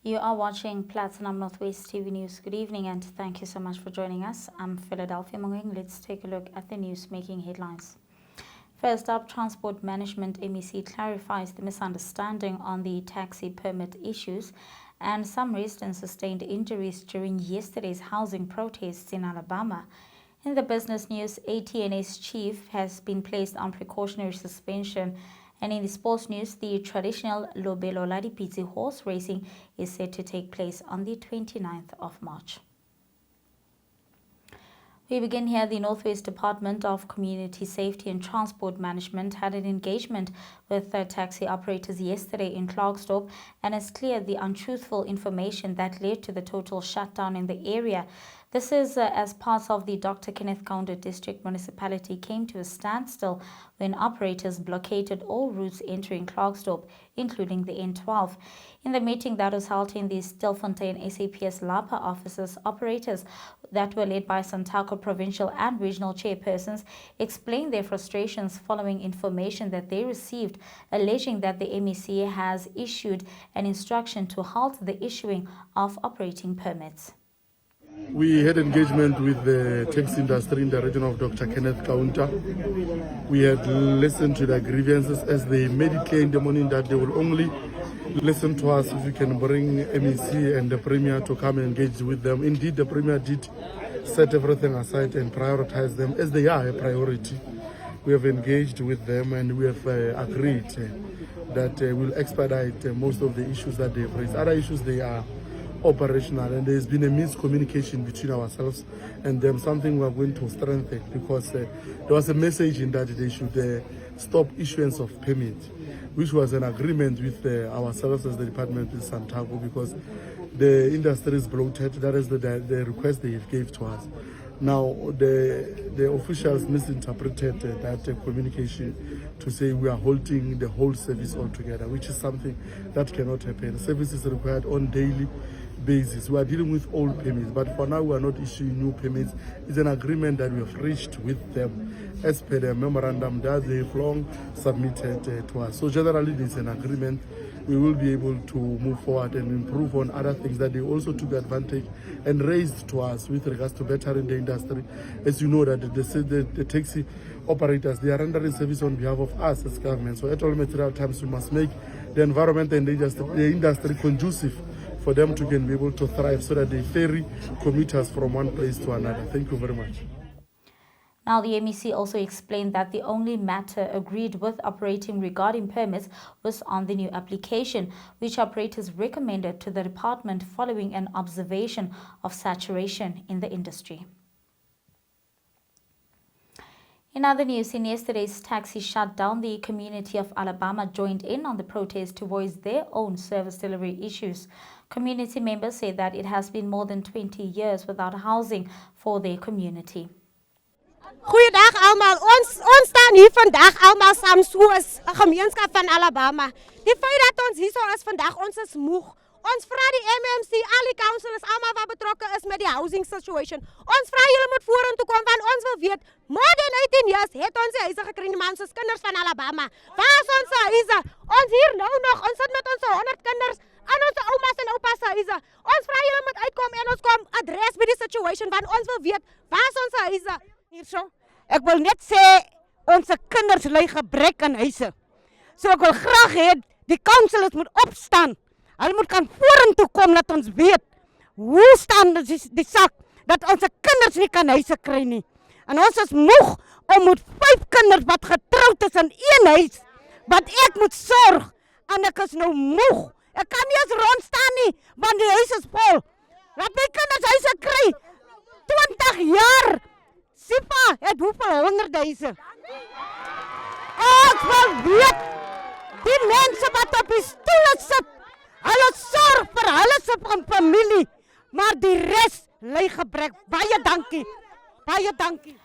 You are watching Platinum Northwest TV News. Good evening and thank you so much for joining us. I'm Philadelphia Mangoeng. Let's take a look at the news making headlines. First up, Transport Management MEC clarifies the misunderstanding on the taxi permit issues, and some residents sustained injuries during yesterday's housing protests in Alabama. In the business news, ATNS chief has been placed on precautionary suspension. And in the sports news, the traditional Lobelo Dipitse horse racing is set to take place on the 29th of March. We begin here. The Northwest Department of Community Safety and Transport Management had an engagement with taxi operators yesterday in Klerksdorp and has cleared the untruthful information that led to the total shutdown in the area. This is as part of the Dr. Kenneth Kaunda District Municipality came to a standstill when operators blockaded all routes entering Klerksdorp, including the N12. In the meeting that was held in the Stilfontein SAPS Lapa offices, operators that were led by Santaco provincial and regional chairpersons explained their frustrations following information that they received, alleging that the MEC has issued an instruction to halt the issuing of operating permits. We had engagement with the taxi industry in the region of Dr. Kenneth Kaunda. We had listened to their grievances as they made it clear in the morning that they will only listen to us if we can bring MEC and the Premier to come and engage with them. Indeed, the Premier did set everything aside and prioritize them as they are a priority. We have engaged with them and we have agreed that we'll expedite most of the issues that they've raised. Other issues, they are operational, and there's been a miscommunication between ourselves and them, something we're going to strengthen, because there was a message in that they should stop issuance of permits, which was an agreement with ourselves as the department with Santaco, because the industry is bloated. That is the request they gave to us. Now, the officials misinterpreted that communication to say we are halting the whole service altogether, which is something that cannot happen. Service is required on daily basis. We are dealing with old permits, but for now we are not issuing new permits. It's an agreement that we have reached with them as per the memorandum that they've long submitted to us. So generally there's an agreement. We will be able to move forward and improve on other things that they also took advantage and raised to us with regards to bettering the industry. As you know that the taxi operators, they are rendering service on behalf of us as government. So at all material times we must make the environment and the industry conducive for them to be able to thrive, so that they ferry commuters from one place to another. Thank you very much. Now, the MEC also explained that the only matter agreed with operating regarding permits was on the new application, which operators recommended to the department following an observation of saturation in the industry. In other news, in yesterday's taxi shutdown, the community of Alabama joined in on the protest to voice their own service delivery issues. Community members say that it has been more than 20 years without housing for their community. Goeiedag allemaal. Ons staan hier vandaag allemaal samen soos 'n gemeenskap van Alabama. Die feit dat ons hier is vandaag, ons is moeg. Ons vra die MMC, al die councillors, allemaal wat betrokken is met die housing situation. Ons vra jullie moet vorentoe komen, want ons wil weet, more than 18 years het onze huizen gekregen, man, soos kinders van Alabama. Waar is onze huizen? Ons hier nou nog, ons zit met onze 100 kinders aan onze oma's en opa's huizen. Ons vra jullie moet uitkomen en ons kom adres bij die situation, want ons wil weet, waar is onze huizen? Hier zo. Ik wil net zeggen, onze kinders lijden gebrek aan huizen. So ik wil graag hê die councillors moet opstaan. Hulle moet kan vorentoe kom dat ons weet hoe staan die sak dat onze kinders nie kan huise kry nie. En ons is moeg om met 5 kinders wat getroud is in een huis wat ek moet sorg. En ek is nou moeg. Ek kan nie eens rondstaan nie, want die huis is vol. Laat my kinders huise kry. 20 jaar. Sipa het hoeveel 100 huise. Ek wil weet die mense wat op die stoele sit, hulle sorg vir hulle se familie, maar die res ly gebrek. Baie dankie. Baie dankie.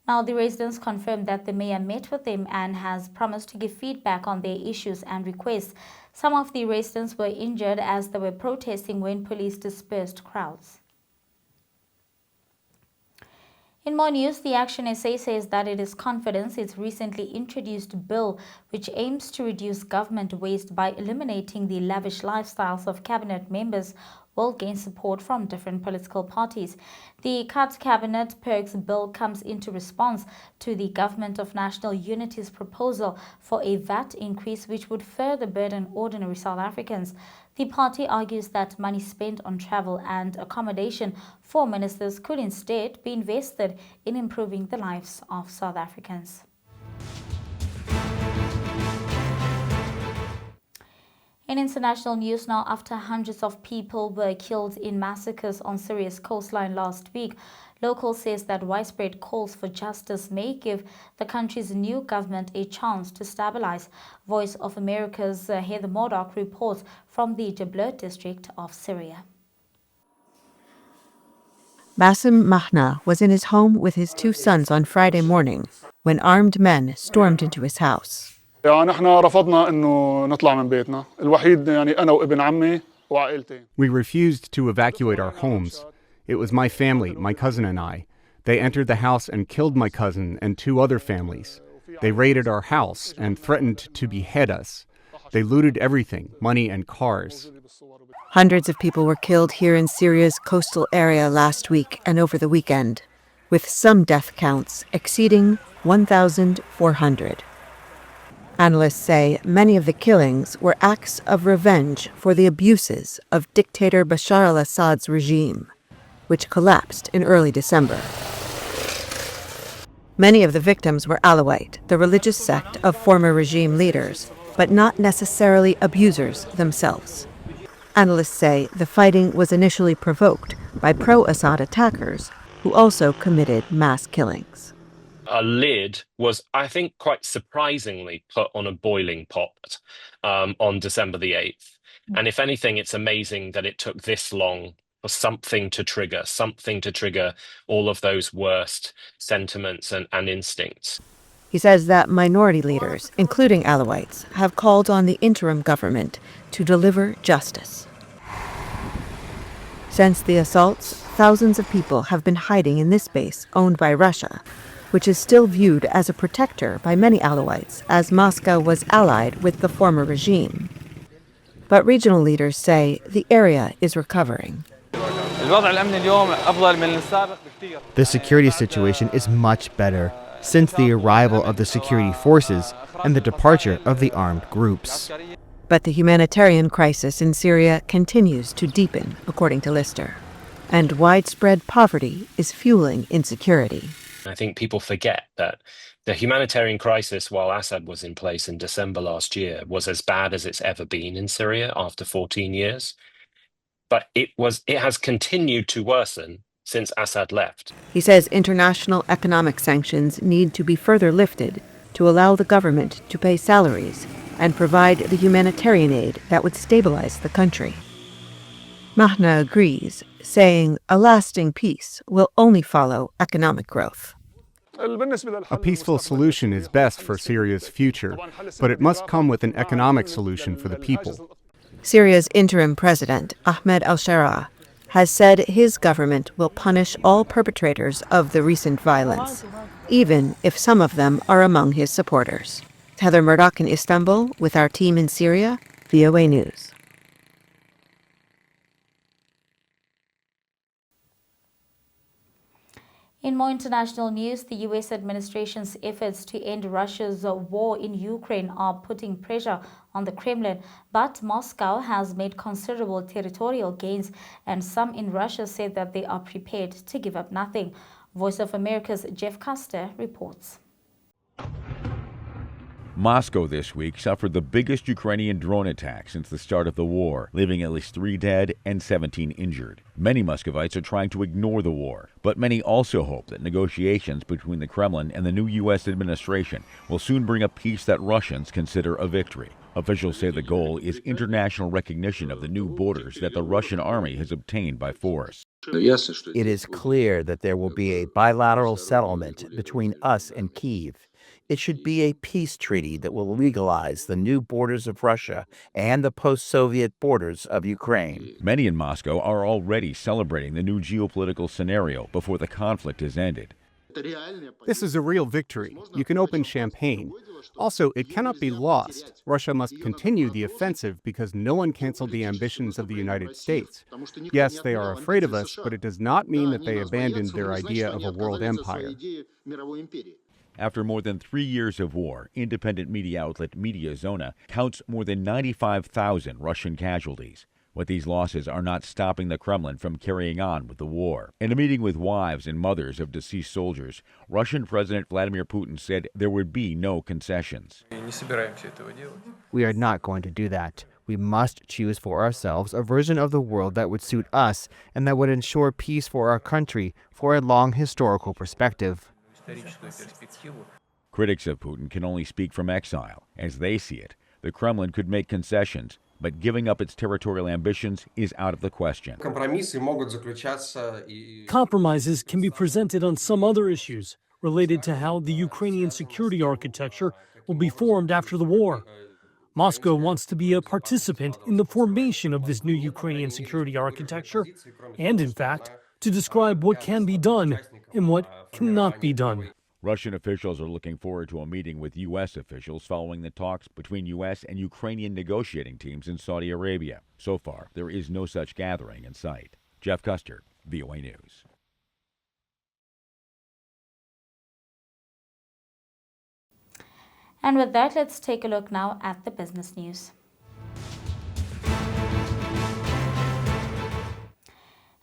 Now, the residents confirmed that the mayor met with them and has promised to give feedback on their issues and requests. Some of the residents were injured as they were protesting when police dispersed crowds. In more news, the ActionSA says that it is confident its recently introduced bill, which aims to reduce government waste by eliminating the lavish lifestyles of cabinet members, will gain support from different political parties. The Cut Cabinet Perks bill comes into response to the Government of National Unity's proposal for a VAT increase which would further burden ordinary South Africans. The party argues that money spent on travel and accommodation for ministers could instead be invested in improving the lives of South Africans. In international news now, after hundreds of people were killed in massacres on Syria's coastline last week, Local says that widespread calls for justice may give the country's new government a chance to stabilize. Voice of America's Heather Murdoch reports from the Lobelo district of Syria. Bassem Mahna was in his home with his two sons on Friday morning when armed men stormed into his house. We refused to evacuate our homes. It was my family, my cousin and I. They entered the house and killed my cousin and two other families. They raided our house and threatened to behead us. They looted everything, money and cars. Hundreds of people were killed here in Syria's coastal area last week and over the weekend, with some death counts exceeding 1,400. Analysts say many of the killings were acts of revenge for the abuses of dictator Bashar al-Assad's regime, which collapsed in early December. Many of the victims were Alawite, the religious sect of former regime leaders, but not necessarily abusers themselves. Analysts say the fighting was initially provoked by pro-Assad attackers who also committed mass killings. A lid was, I think, quite surprisingly put on a boiling pot on December the 8th. And if anything, it's amazing that it took this long for something to trigger all of those worst sentiments and instincts. He says that minority leaders, including Alawites, have called on the interim government to deliver justice. Since the assaults, thousands of people have been hiding in this base owned by Russia, which is still viewed as a protector by many Alawites, as Moscow was allied with the former regime. But regional leaders say the area is recovering. The security situation is much better since the arrival of the security forces and the departure of the armed groups. But the humanitarian crisis in Syria continues to deepen, according to Lister, and widespread poverty is fueling insecurity. I think people forget that the humanitarian crisis while Assad was in place in December last year was as bad as it's ever been in Syria after 14 years. But it has continued to worsen since Assad left. He says international economic sanctions need to be further lifted to allow the government to pay salaries and provide the humanitarian aid that would stabilize the country. Mahna agrees, saying a lasting peace will only follow economic growth. A peaceful solution is best for Syria's future, but it must come with an economic solution for the people. Syria's interim president, Ahmed al-Sharaa, has said his government will punish all perpetrators of the recent violence, even if some of them are among his supporters. Heather Murdoch in Istanbul with our team in Syria, VOA News. In more international news, the U.S. administration's efforts to end Russia's war in Ukraine are putting pressure on the Kremlin, but Moscow has made considerable territorial gains, and some in Russia said that they are prepared to give up nothing. Voice of America's Jeff Custer reports. Moscow this week suffered the biggest Ukrainian drone attack since the start of the war, leaving at least 3 dead and 17 injured. Many Muscovites are trying to ignore the war, but many also hope that negotiations between the Kremlin and the new U.S. administration will soon bring a peace that Russians consider a victory. Officials say the goal is international recognition of the new borders that the Russian army has obtained by force. It is clear that there will be a bilateral settlement between us and Kyiv. It should be a peace treaty that will legalize the new borders of Russia and the post-Soviet borders of Ukraine. Many in Moscow are already celebrating the new geopolitical scenario before the conflict is ended. This is a real victory. You can open champagne. Also, it cannot be lost. Russia must continue the offensive because no one canceled the ambitions of the United States. Yes, they are afraid of us, but it does not mean that they abandoned their idea of a world empire. After more than 3 years of war, independent media outlet Mediazona counts more than 95,000 Russian casualties. But these losses are not stopping the Kremlin from carrying on with the war. In a meeting with wives and mothers of deceased soldiers, Russian President Vladimir Putin said there would be no concessions. We are not going to do that. We must choose for ourselves a version of the world that would suit us and that would ensure peace for our country for a long historical perspective. Critics of Putin can only speak from exile. As they see it, the Kremlin could make concessions, but giving up its territorial ambitions is out of the question. Compromises can be presented on some other issues related to how the Ukrainian security architecture will be formed after the war. Moscow wants to be a participant in the formation of this new Ukrainian security architecture and, in fact, to describe what can be done and what cannot be done. Russian officials are looking forward to a meeting with U.S. officials following the talks between U.S. and Ukrainian negotiating teams in Saudi Arabia. So far, there is no such gathering in sight. Jeff Custer, VOA News. And with that, let's take a look now at the business news.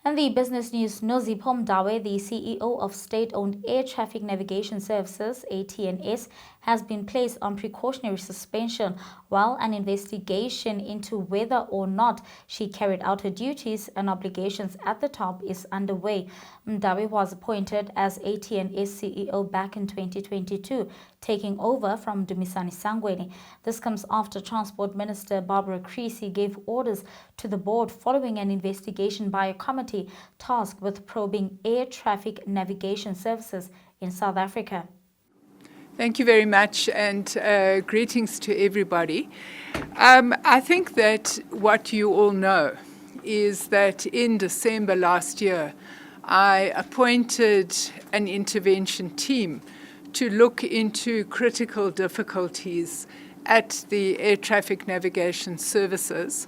In the business news, Nozipho Mdawe, the CEO of state-owned Air Traffic Navigation Services, ATNS, has been placed on precautionary suspension while an investigation into whether or not she carried out her duties and obligations at the top is underway. Mdawe was appointed as ATNS CEO back in 2022, taking over from Dumisani Sangweni. This comes after Transport Minister Barbara Creasy gave orders to the board following an investigation by a committee tasked with probing air traffic navigation services in South Africa. Thank you very much, and greetings to everybody. I think that what you all know is that in December last year, I appointed an intervention team to look into critical difficulties at the air traffic navigation services.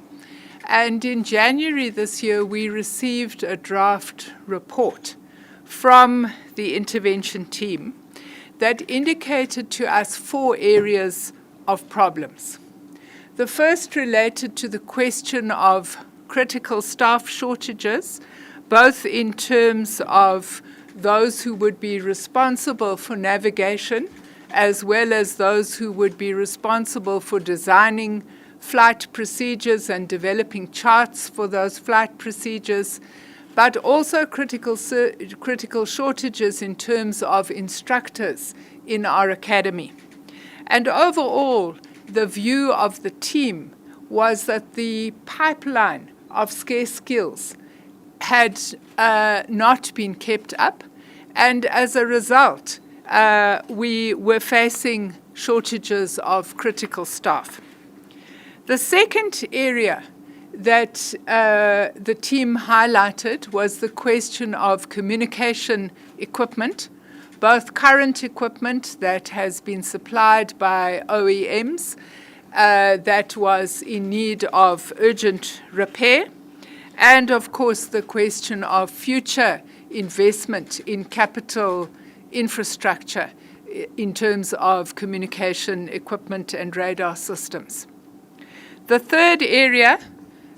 And in January this year, we received a draft report from the intervention team that indicated to us 4 areas of problems. The first related to the question of critical staff shortages, both in terms of those who would be responsible for navigation, as well as those who would be responsible for designing flight procedures and developing charts for those flight procedures, but also critical shortages in terms of instructors in our academy. And overall, the view of the team was that the pipeline of scarce skills had not been kept up, and as a result, we were facing shortages of critical staff. The second area that the team highlighted was the question of communication equipment, both current equipment that has been supplied by OEMs that was in need of urgent repair, and of course the question of future investment in capital infrastructure in terms of communication equipment and radar systems. The third area,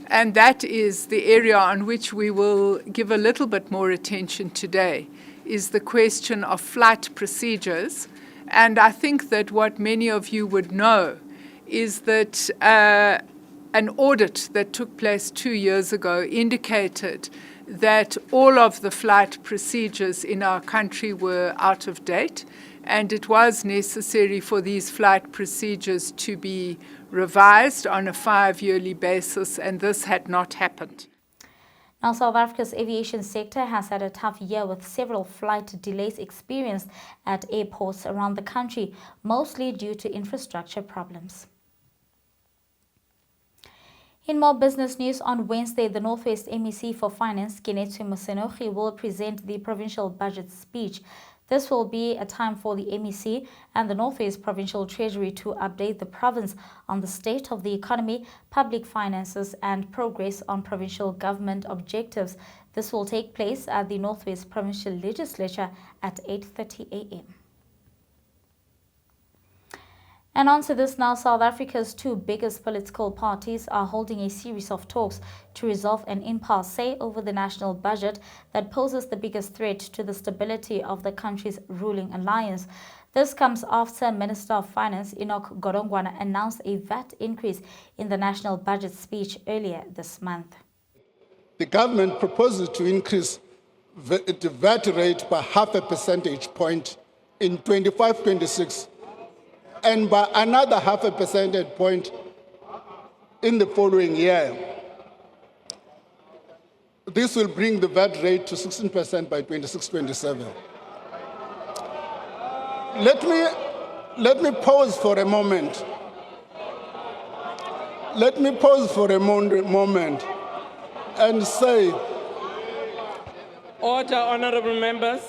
and that is the area on which we will give a little bit more attention today, is the question of flight procedures. And I think that what many of you would know is that an audit that took place 2 years ago indicated that all of the flight procedures in our country were out of date, and it was necessary for these flight procedures to be revised on a 5-yearly basis, and this had not happened. Now, South Africa's aviation sector has had a tough year with several flight delays experienced at airports around the country, mostly due to infrastructure problems. In more business news, on Wednesday, the Northwest MEC for Finance, Kinetswe Mosenogi, will present the provincial budget speech. This will be a time for the MEC and the Northwest Provincial Treasury to update the province on the state of the economy, public finances and progress on provincial government objectives. This will take place at the Northwest Provincial Legislature at 8:30 a.m. And on to this now, South Africa's two biggest political parties are holding a series of talks to resolve an impasse over the national budget that poses the biggest threat to the stability of the country's ruling alliance. This comes after Minister of Finance Enoch Godongwana announced a VAT increase in the national budget speech earlier this month. The government proposes to increase the VAT rate by 0.5 percentage point in 25-26 and by another 0.5 percentage point in the following year. This will bring the VAT rate to 16% by 26-27. Let me pause for a moment. Let me pause for a moment and say, order, honorable members.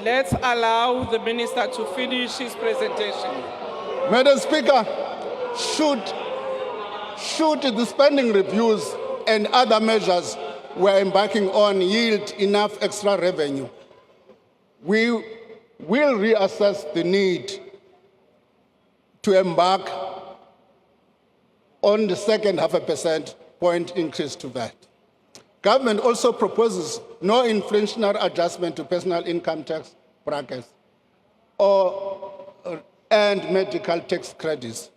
Let's allow the minister to finish his presentation. Madam Speaker, should the spending reviews and other measures we're embarking on yield enough extra revenue, we will reassess the need to embark on the second 0.5 percentage point increase to VAT. Government also proposes no inflationary adjustment to personal income tax brackets and medical tax credits.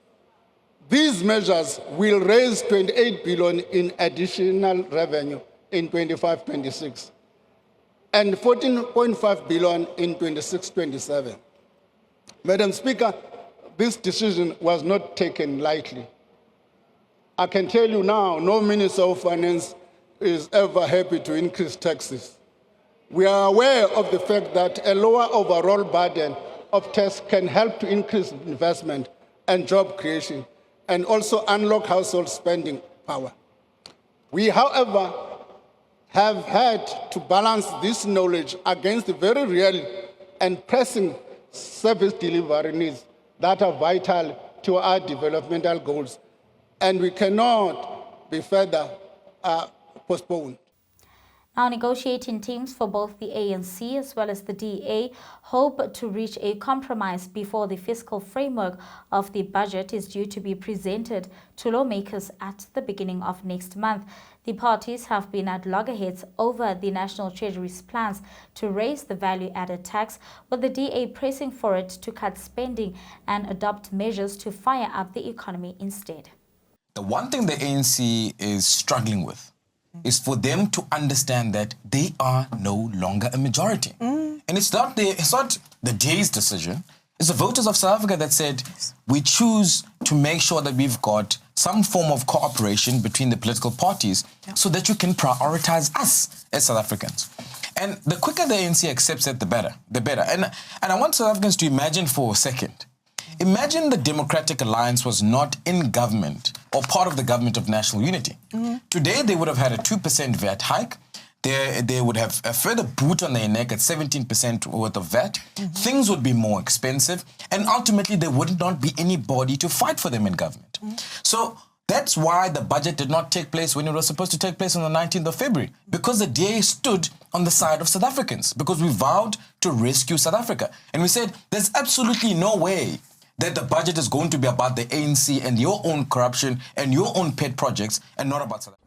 These measures will raise 28 billion in additional revenue in 25-26 and 14.5 billion in 26-27. Madam Speaker, this decision was not taken lightly. I can tell you now, no Minister of Finance is ever happy to increase taxes. We are aware of the fact that a lower overall burden of tax can help to increase investment and job creation and also unlock household spending power. We, however, have had to balance this knowledge against the very real and pressing service delivery needs that are vital to our developmental goals, and we cannot be further postponed. Now, negotiating teams for both the ANC as well as the DA hope to reach a compromise before the fiscal framework of the budget is due to be presented to lawmakers at the beginning of next month. The parties have been at loggerheads over the National Treasury's plans to raise the value-added tax, with the DA pressing for it to cut spending and adopt measures to fire up the economy instead. The one thing the ANC is struggling with is for them to understand that they are no longer a majority. And it's not the DA's decision. It's the voters of South Africa that said, we choose to make sure that we've got some form of cooperation between the political parties so that you can prioritize us as South Africans. And the quicker the ANC accepts it, the better. And I want South Africans to imagine for a second. Imagine the Democratic Alliance was not in government or part of the government of national unity. Today, they would have had a 2% VAT hike. They would have a further boot on their neck at 17% worth of VAT. Things would be more expensive. And ultimately, there would not be anybody to fight for them in government. So that's why the budget did not take place when it was supposed to take place on the 19th of February. Because the DA stood on the side of South Africans. Because we vowed to rescue South Africa. And we said, there's absolutely no way that the budget is going to be about the ANC and your own corruption and your own pet projects and not about South Africa.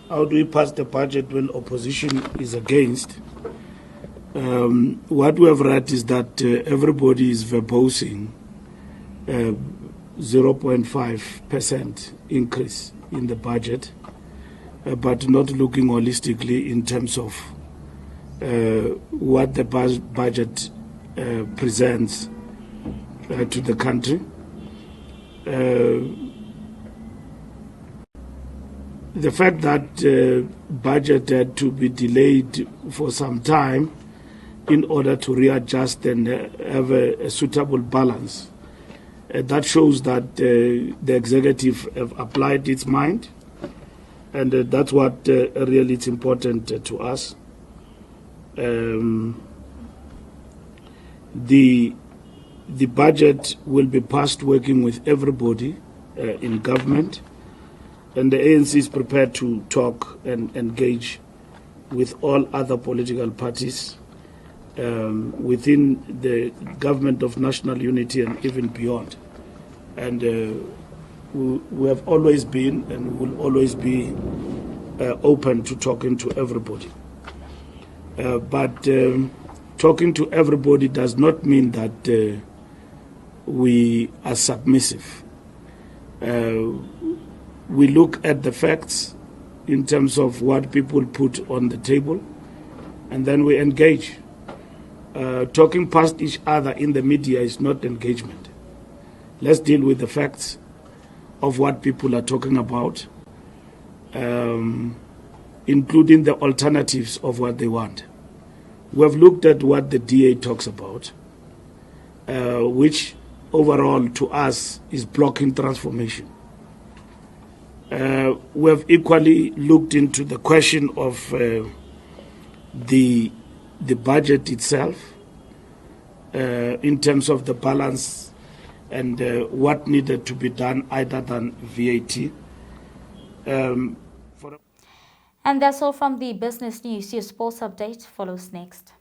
How do we pass the budget when opposition is against? What we have read is that everybody is verbosing 0.5% increase in the budget, but not looking holistically in terms of what the budget presents to the country. The fact that budget had to be delayed for some time in order to readjust and have a suitable balance, that shows that the executive have applied its mind And that's what really is important to us. The budget will be passed working with everybody in government, and the ANC is prepared to talk and engage with all other political parties within the government of national unity and even beyond. And we have always been and will always be open to talking to everybody. But talking to everybody does not mean that we are submissive. We look at the facts in terms of what people put on the table, and then we engage. Talking past each other in the media is not engagement. Let's deal with the facts of what people are talking about, including the alternatives of what they want. We have looked at what the DA talks about, which overall to us is blocking transformation. We have equally looked into the question of the budget itself in terms of the balance and what needed to be done other than VAT. And that's all from the business news. Your sports update follows next.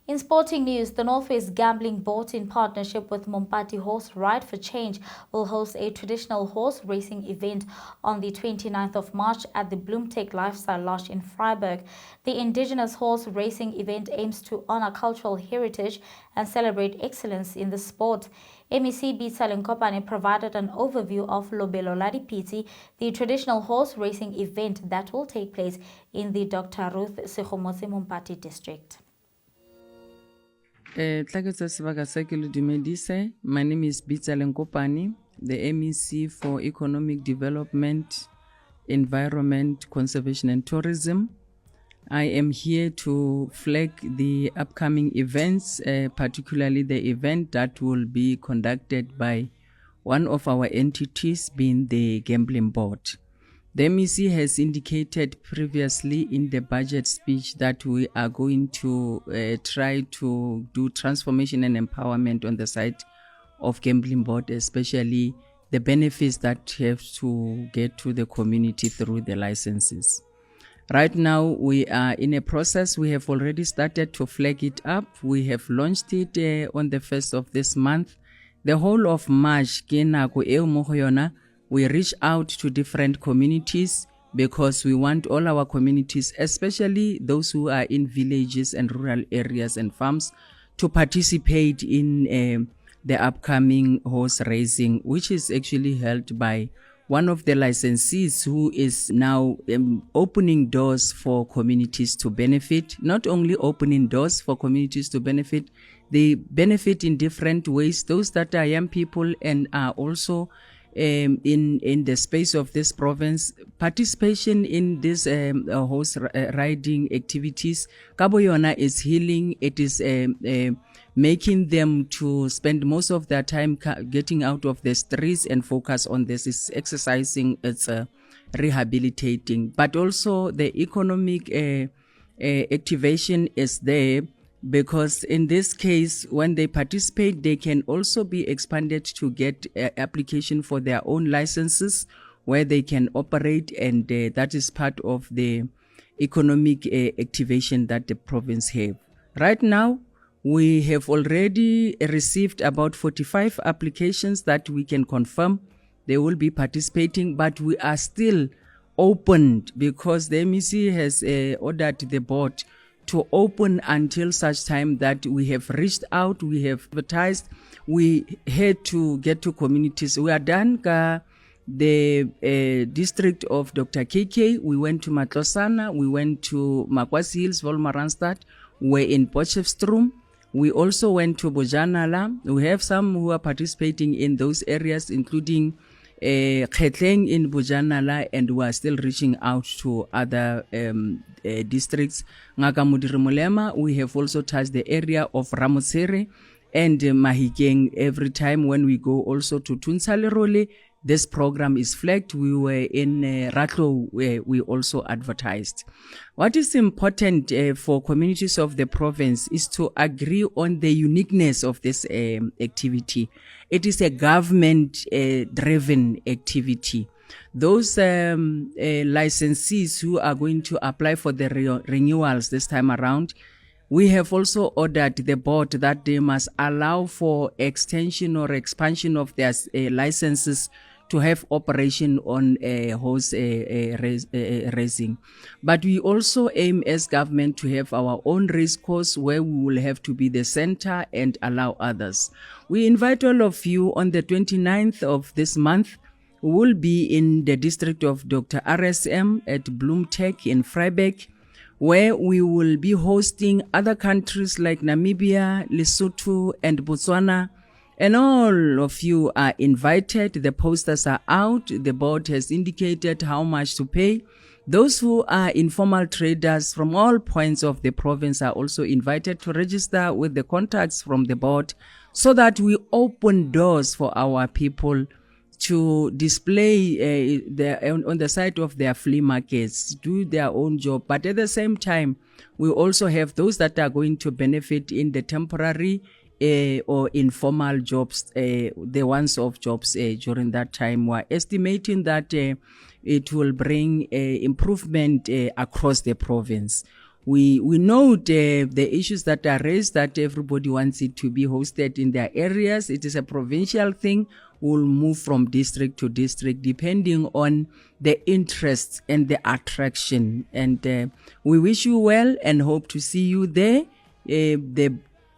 In sporting news, the Northwest Gambling Board, in partnership with Mompati Horse Ride for Change, will host a traditional horse racing event on the 29th of March at the Bloemtek Lifestyle Lodge in Vryburg. The indigenous horse racing event aims to honor cultural heritage and celebrate excellence in the sport. MEC Dipitse provided an overview of Lobelo la Dipitse, the traditional horse racing event that will take place in the Dr. Ruth Sekgomotse Mompati district. My name is Dipitse, the MEC for Economic Development, Environment, Conservation and Tourism. I am here to flag the upcoming events, particularly the event that will be conducted by one of our entities, being the Gambling Board. The MEC has indicated previously in the budget speech that we are going to try to do transformation and empowerment on the side of Gambling Board, especially the benefits that have to get to the community through the licenses. Right now, we are in a process. We have already started to flag it up. We have launched it on the 1st of this month. The whole of March, we reach out to different communities because we want all our communities, especially those who are in villages and rural areas and farms, to participate in the upcoming horse racing, which is actually held by one of the licensees who is now opening doors for communities to benefit. Not only opening doors for communities to benefit, they benefit in different ways. Those that are young people and are also in the space of this province, participation in this horse riding activities, Kaboyona is healing. It is making them to spend most of their time getting out of the streets and focus on this. It's exercising, it's rehabilitating, but also the economic activation is there, because in this case, when they participate, they can also be expanded to get application for their own licenses where they can operate, and that is part of the economic activation that the province have. Right now, we have already received about 45 applications that we can confirm they will be participating, but we are still opened because the MEC has ordered the board to open until such time that we have reached out, we have advertised, we had to get to communities. We are done the district of Dr. KK, we went to Matlosana, we went to Makwasi Hills, Volmaranstad, we're in Potchefstroom. We also went to Bojanala. We have some who are participating in those areas, including Khetleng in Bojanala, and we are still reaching out to other districts. Ngaka Modiri Molema, we have also touched the area of Ramotsere, and Mahikeng. Every time when we go also to Tunsalerole, this program is flagged. We were in Ratlo, where we also advertised. What is important for communities of the province is to agree on the uniqueness of this activity. It is a government-driven activity. Those licensees who are going to apply for the renewals this time around, we have also ordered the board that they must allow for extension or expansion of their licenses to have operation on horse racing. But we also aim as government to have our own race course where we will have to be the center and allow others. We invite all of you on the 29th of this month. We will be in the district of Dr. RSM at Bloemtech in Vryburg, where we will be hosting other countries like Namibia, Lesotho, and Botswana. And all of you are invited. The posters are out. The board has indicated how much to pay. Those who are informal traders from all points of the province are also invited to register with the contacts from the board so that we open doors for our people to display on the side of their flea markets, do their own job. But at the same time, we also have those that are going to benefit in the temporary or informal jobs, the once-off jobs during that time. We're estimating that it will bring improvement across the province. We know the issues that are raised, that everybody wants it to be hosted in their areas. It is a provincial thing. We'll move from district to district depending on the interests and the attraction. And we wish you well and hope to see you there.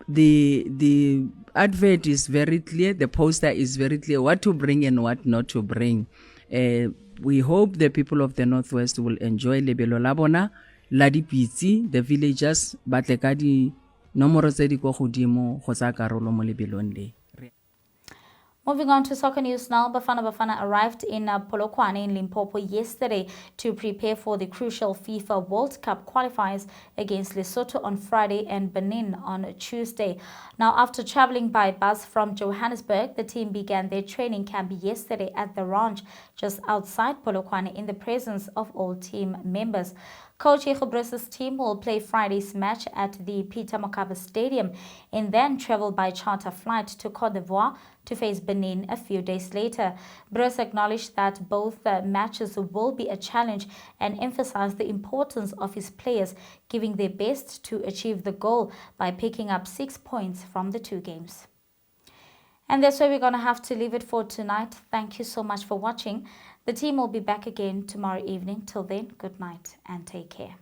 The advert is very clear. The poster is very clear what to bring and what not to bring. We hope the people of the Northwest will enjoy Lobelo la bona, la Dipitse, the villagers, batle ka di nomoro tse di go godimo go tsa karolo mo lebelong le. Moving on to soccer news now, Bafana arrived in Polokwane in Limpopo yesterday to prepare for the crucial FIFA World Cup qualifiers against Lesotho on Friday and Benin on Tuesday. Now, after traveling by bus from Johannesburg, the team began their training camp yesterday at the ranch just outside Polokwane in the presence of all team members. Coach Igobrese's team will play Friday's match at the Peter Mokaba Stadium and then travel by charter flight to Côte d'Ivoire to face Benin a few days later. Brese acknowledged that both matches will be a challenge and emphasized the importance of his players giving their best to achieve the goal by picking up 6 points from the two games. And that's where we're going to have to leave it for tonight. Thank you so much for watching. The team will be back again tomorrow evening. Till then, good night and take care.